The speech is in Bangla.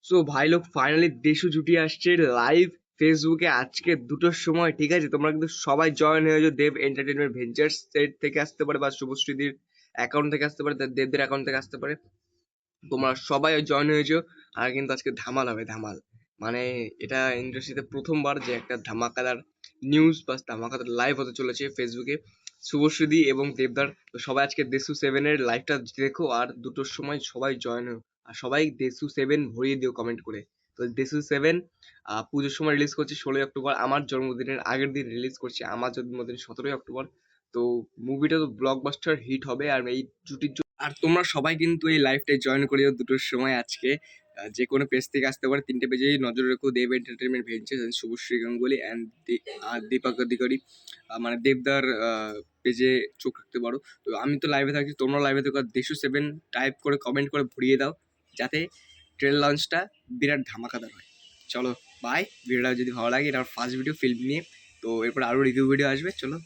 সো ভাই লোক ফাইনালি দেশু জুটি আসছে লাইভ ফেসবুকে আজকে 2টোর সময়, ঠিক আছে? তোমরা কিন্তু সবাই জয়েন হয়ে যাও। দেব এন্টারটেনমেন্ট ভেঞ্চার্স সাইট থেকে আসতে পারে বা শুভশ্রীদির অ্যাকাউন্ট থেকে আসতে পারে, দেবদের অ্যাকাউন্ট থেকে আসতে পারে। তোমরা সবাই জয়েন হয়ে যাও। আর কিন্তু আজকে ধামাল হবে, ধামাল। মানে এটা ইন্ডাস্ট্রিতে প্রথমবার যে একটা ধামাকাদার নিউজ বা ধামাকাদার লাইভ হতে চলেছে ফেসবুকে শুভশ্রীদি এবং দেবদার। তো সবাই আজকে দেশু সেভেনের লাইভটা দেখো, আর 2টোর সময় সবাই জয়েন হও। আর সবাই দেশু সেভেন ভরিয়ে দিও কমেন্ট করে। তো দেশু সেভেন পুজোর সময় রিলিজ করছে 16ই অক্টোবর, আমার জন্মদিনের আগের দিন রিলিজ করছে, আমার জন্মদিন 17ই অক্টোবর। তো মুভিটা তো ব্লকবাস্টার হিট হবে। আর এই জুটির আর তোমরা সবাই কিন্তু এই লাইভটায় জয়েন করিও 2টোর সময় আজকে। যে কোনো পেজ থেকে আসতে পারে, 3টে পেজেই নজর রেখো। Dev entertainment ventures, Subhashree Ganguly and Deepak Adhikari, মানে দেবদার পেজে চোখ রাখতে পারো। তো আমি তো লাইভে থাকছি, তোমরা লাইভে থাকো। দেশু সেভেন টাইপ করে কমেন্ট করে ভরিয়ে দাও, যাতে ট্রেল লঞ্চটা বিরাট ধামাকাদার হয়। চলো বাই। ভিডিওটা যদি ভালো লাগে, এটা ফার্স্ট ভিডিও ফিল্ম নিয়ে, তো এরপর আরও রিভিউ ভিডিও আসবে। চলো।